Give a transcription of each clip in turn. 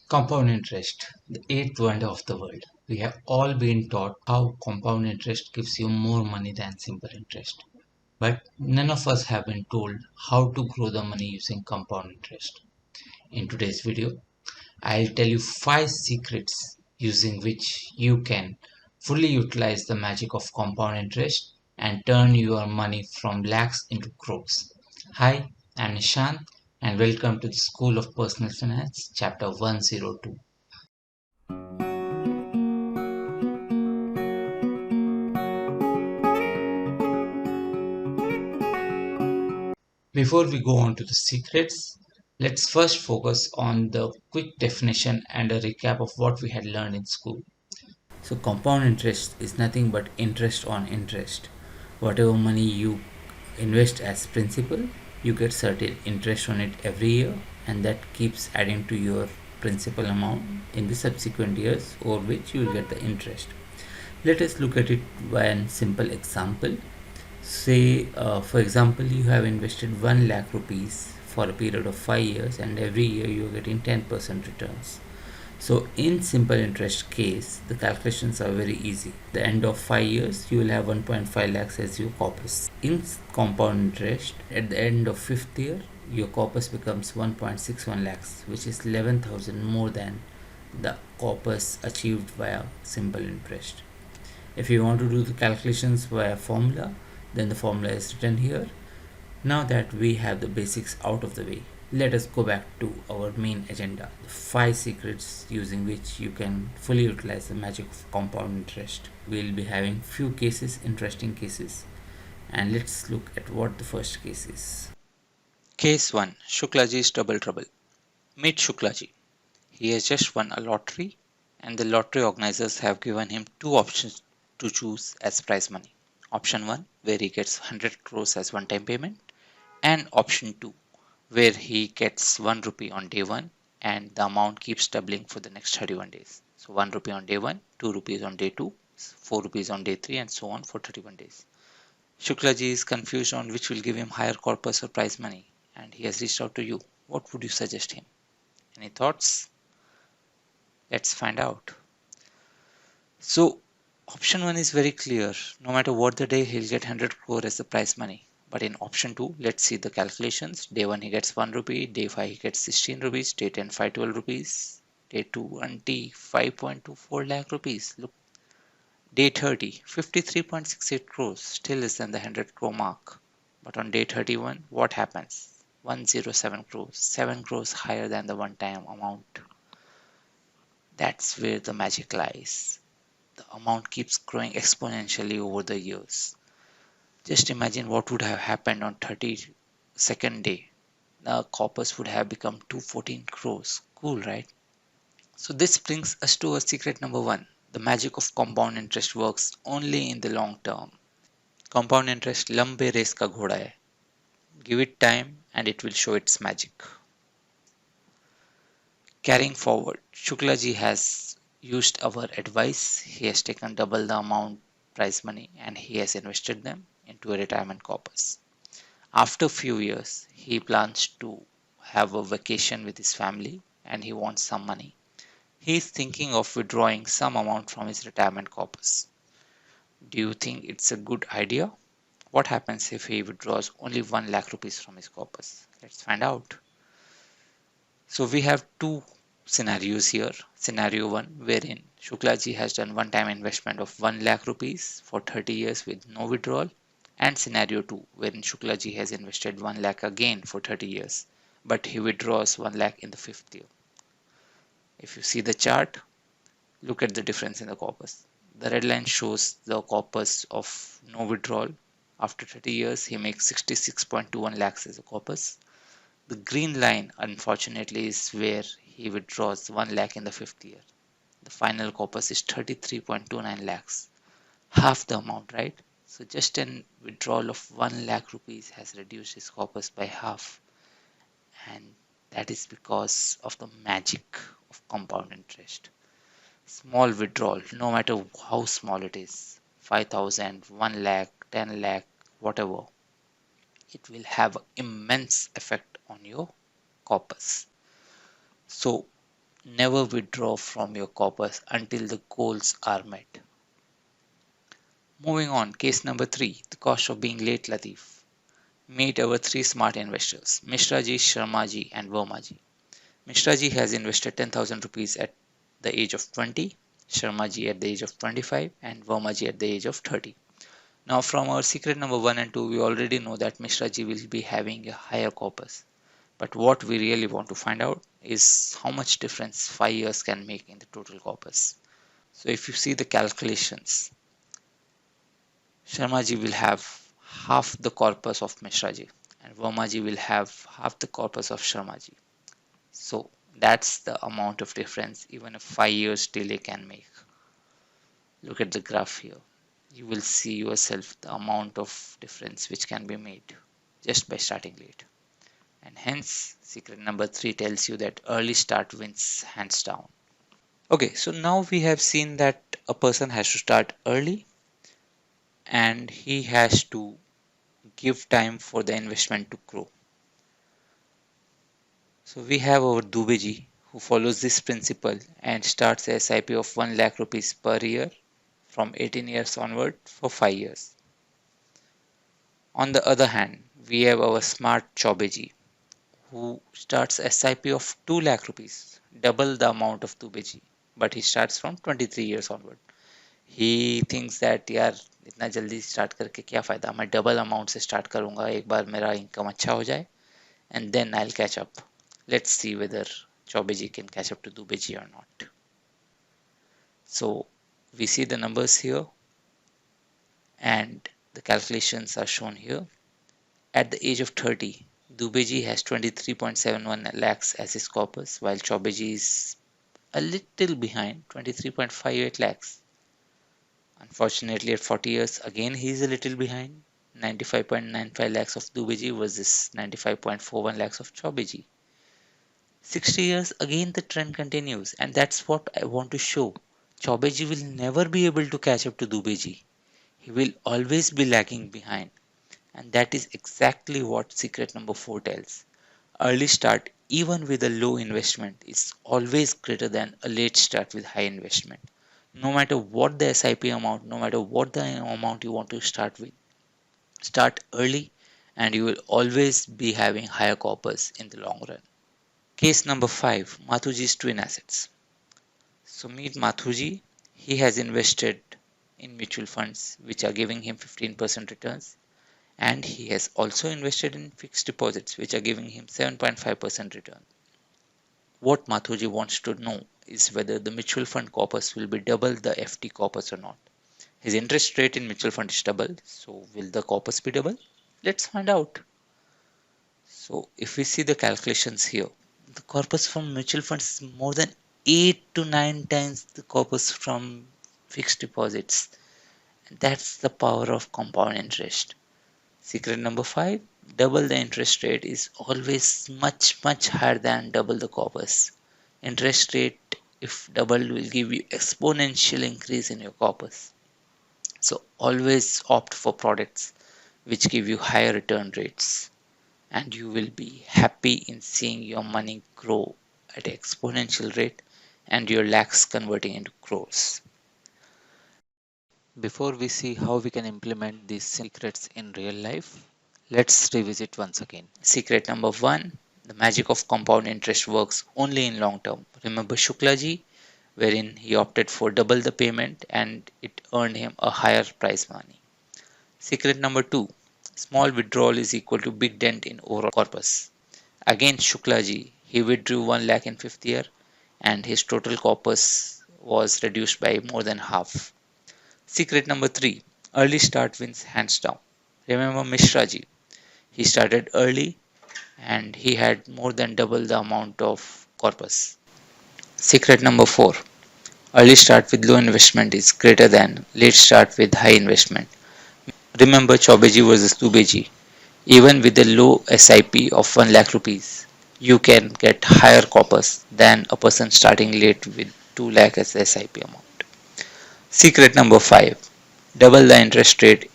Compound interest, the eighth wonder of the world. We have all been taught how compound interest gives you more money than simple interest. But none of us have been told how to grow the money using compound interest. In today's video, I'll tell you 5 secrets using which you can fully utilize the magic of compound interest and turn your money from lakhs into crores. Hi, I'm Nishant and welcome to the School of Personal Finance, Chapter 102. Before we go on to the secrets, let's first focus on the quick definition and a recap of what we had learned in school. So, compound interest is nothing but interest on interest. Whatever money you invest as principal, you get certain interest on it every year, and that keeps adding to your principal amount in the subsequent years, over which you will get the interest. Let us look at it by a simple example. Say, for example, you have invested 1 lakh rupees for a period of 5 years, and every year you are getting 10% returns. So in simple interest case, the calculations are very easy. The end of 5 years, you will have 1.5 lakhs as your corpus. In compound interest, at the end of 5th year, your corpus becomes 1.61 lakhs, which is 11,000 more than the corpus achieved via simple interest. If you want to do the calculations via formula, then the formula is written here. Now that we have the basics out of the way, let us go back to our main agenda, the 5 secrets using which you can fully utilize the magic of compound interest. We'll be having few cases, interesting cases, and let's look at what the first case is. Case 1. Shuklaji's Double Trouble. Meet Shuklaji. He has just won a lottery and the lottery organizers have given him two options to choose as prize money. Option 1, where he gets 100 crores as one-time payment, and option 2, where he gets 1 rupee on day 1 and the amount keeps doubling for the next 31 days. So 1 rupee on day 1, 2 rupees on day 2, 4 rupees on day 3 and so on for 31 days. Shuklaji is confused on which will give him higher corpus or prize money and he has reached out to you. What would you suggest him? Any thoughts? Let's find out. So option 1 is very clear. No matter what the day, he'll get 100 crore as the prize money. But in option 2, let's see the calculations. Day 1 he gets 1 rupee, day 5 he gets 16 rupees, day 10 12 rupees, day 2 and T 5.24 lakh rupees. Look, day 30 53.68 crores, still less than the 100 crore mark. But on day 31, what happens? 107 crores, 7 crores higher than the one-time amount. That's where the magic lies. The amount keeps growing exponentially over the years. Just imagine what would have happened on 32nd day. The corpus would have become 214 crores. Cool, right? So this brings us to our secret number 1. The magic of compound interest works only in the long term. Compound interest lambe race ka ghoda hai. Give it time and it will show its magic. Carrying forward, Shuklaji has used our advice. He has taken double the amount prize money and he has invested them into a retirement corpus. After a few years, he plans to have a vacation with his family and he wants some money. He is thinking of withdrawing some amount from his retirement corpus. Do you think it's a good idea? What happens if he withdraws only 1 lakh rupees from his corpus? Let's find out. So we have two scenarios here. Scenario 1, wherein Shuklaji has done one-time investment of 1 lakh rupees for 30 years with no withdrawal. And scenario 2, wherein Shuklaji has invested 1 lakh again for 30 years, but he withdraws 1 lakh in the 5th year. If you see the chart, look at the difference in the corpus. The red line shows the corpus of no withdrawal. After 30 years, he makes 66.21 lakhs as a corpus. The green line, unfortunately, is where he withdraws 1 lakh in the 5th year. The final corpus is 33.29 lakhs. Half the amount, right? So just an withdrawal of 1 lakh rupees has reduced his corpus by half. And that is because of the magic of compound interest. Small withdrawal, no matter how small it is, 5,000, 1 lakh, 10 lakh, whatever, it will have an immense effect on your corpus. So Never withdraw from your corpus until the goals are met. Moving on, case number 3, the cost of being late Lateef. Meet our 3 smart investors, Mishraji, Sharmaji and Vermaji. Mishraji has invested 10,000 rupees at the age of 20, Sharmaji at the age of 25 and Vermaji at the age of 30. Now from our secret number 1 and 2, we already know that Mishraji will be having a higher corpus. But what we really want to find out is how much difference 5 years can make in the total corpus. So if you see the calculations, Sharmaji will have half the corpus of Mishraji and Vermaji will have half the corpus of Sharmaji. So that's the amount of difference even a 5 years delay can make. Look at the graph here. You will see yourself the amount of difference which can be made just by starting late. And hence, secret number 3 tells you that early start wins hands down. Okay, so now we have seen that a person has to start early and he has to give time for the investment to grow. So we have our Dubeji who follows this principle and starts a SIP of 1 lakh rupees per year from 18 years onward for 5 years. On the other hand, we have our smart Chaubeji who starts SIP of 2 lakh rupees, double the amount of Dubeji, but he starts from 23 years onward. He thinks that यार इतना जल्दी start करके क्या फ़ायदा, मैं double amount से start करूंगा, एक बार मेरा इनकम अच्छा हो जाए and then I'll catch up. Let's see whether Chaubeji can catch up to Dubeji or not. So we see the numbers here and the calculations are shown here. At the age of 30, Dubeji has 23.71 lakhs as his corpus, while Chaubeji is a little behind, 23.58 lakhs. Unfortunately, at 40 years, again he is a little behind, 95.95 lakhs of Dubeji versus 95.41 lakhs of Chaubeji. 60 years, again the trend continues, and that's what I want to show. Chaubeji will never be able to catch up to Dubeji. He will always be lagging behind. And that is exactly what secret number 4 tells. Early start, even with a low investment, is always greater than a late start with high investment. No matter what the SIP amount, no matter what the amount you want to start with, start early and you will always be having higher corpus in the long run. Case number 5, Mathurji's twin assets. So meet Mathurji. He has invested in mutual funds which are giving him 15% returns, and he has also invested in fixed deposits which are giving him 7.5% return. What Mathurji wants to know is whether the mutual fund corpus will be double the FD corpus or not. His interest rate in mutual fund is double, so will the corpus be double? Let's find out. So if we see the calculations here, the corpus from mutual funds is more than 8 to 9 times the corpus from fixed deposits. And that's the power of compound interest. Secret number 5, double the interest rate is always much higher than double the corpus. Interest rate, if doubled, will give you exponential increase in your corpus. So always opt for products which give you higher return rates, and you will be happy in seeing your money grow at an exponential rate and your lakhs converting into crores. Before we see how we can implement these secrets in real life, let's revisit once again. Secret number 1, the magic of compound interest works only in long term. Remember Shukla ji, wherein he opted for double the payment and it earned him a higher prize money. Secret number 2, small withdrawal is equal to big dent in overall corpus. Again Shukla ji, he withdrew 1 lakh in 5th year and his total corpus was reduced by more than half. Secret number 3, early start wins hands down. Remember Mishra ji, he started early and he had more than double the amount of corpus. Secret number 4, early start with low investment is greater than late start with high investment. Remember Chaubeji versus Dubeji. Even with a low SIP of 1 lakh rupees, you can get higher corpus than a person starting late with 2 lakh as SIP amount. Secret number 5, double the interest rate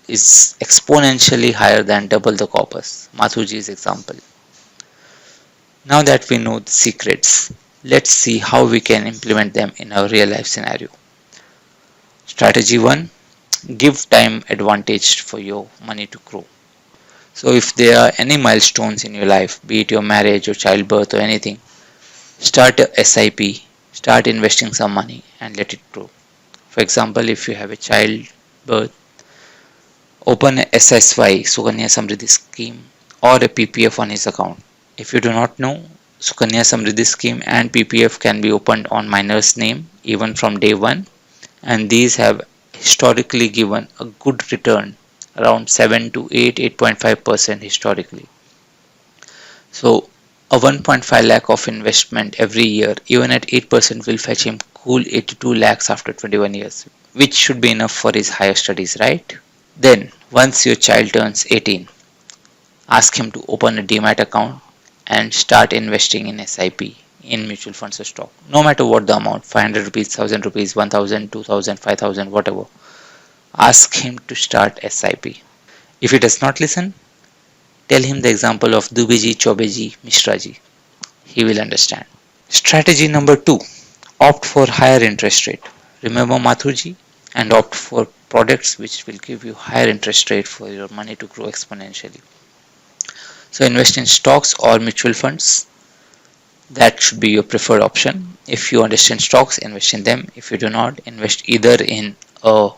is exponentially higher than double the corpus. Mathurji's example. Now that we know the secrets, Let's see how we can implement them in our real life scenario. Strategy 1: give time advantage for your money to grow. So, if there are any milestones in your life, be it your marriage or childbirth or anything, start a SIP, start investing some money and let it grow. For example, if you have a childbirth, open a SSY Sukanya Samriddhi scheme or a PPF on his account. If you do not know, Sukanya Samriddhi scheme and PPF can be opened on minor's name even from day one, and these have historically given a good return around 7 to 8.5% historically. So a 1.5 lakh of investment every year even at 8% will fetch him cool 82 lakhs after 21 years, which should be enough for his higher studies, right? Then once your child turns 18, ask him to open a demat account and start investing in SIP, in mutual funds or stock. No matter what the amount, 500 rupees, 1000 rupees, 1000, 2000, 5000, whatever. Ask him to start SIP. If he does not listen, tell him the example of Dubeji, Chobeji, Mishraji. He will understand. Strategy number 2: opt for higher interest rate. Remember Mathurji, and opt for products which will give you higher interest rate for your money to grow exponentially. So invest in stocks or mutual funds. That should be your preferred option. If you understand stocks, invest in them. If you do not, invest either in a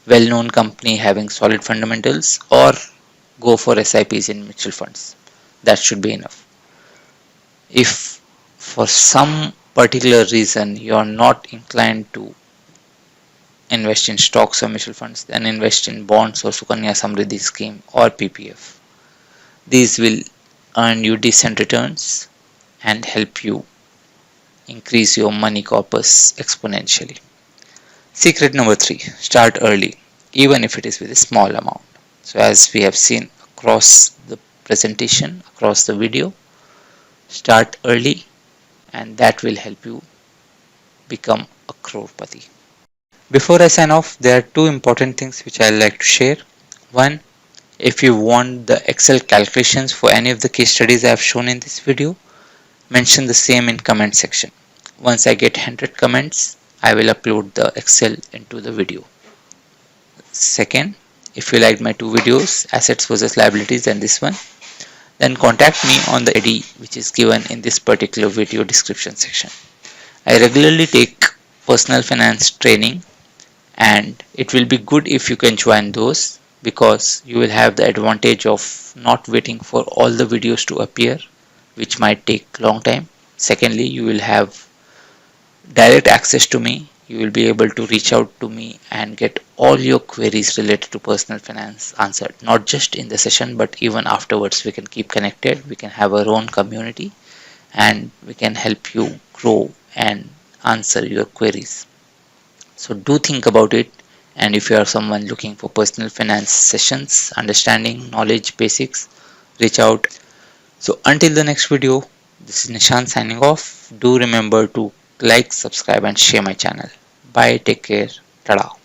well-known company having solid fundamentals or go for SIPs in mutual funds. That should be enough. If for some particular reason you are not inclined to invest in stocks or mutual funds, then invest in bonds or Sukanya Samriddhi scheme or PPF. These will earn you decent returns and help you increase your money corpus exponentially. Secret number 3: start early, even if it is with a small amount. So, as we have seen across the presentation, across the video, start early and that will help you become a crorepati. Before I sign off, there are two important things which I like to share. One, if you want the Excel calculations for any of the case studies I have shown in this video, mention the same in comment section. Once I get 100 comments, I will upload the Excel into the video. Second, if you liked my two videos, assets versus liabilities and this one, then contact me on the ID which is given in this particular video description section. I regularly take personal finance training and it will be good if you can join those, because you will have the advantage of not waiting for all the videos to appear, which might take long time. Secondly, you will have direct access to me. You will be able to reach out to me and get all your queries related to personal finance answered, not just in the session but even afterwards. We can keep connected, we can have our own community, and we can help you grow and answer your queries. So do think about it, and if you are someone looking for personal finance sessions, understanding knowledge basics, reach out. So until the next video, this is Nishan signing off. Do remember to like, subscribe and share my channel. Bye, take care, tada.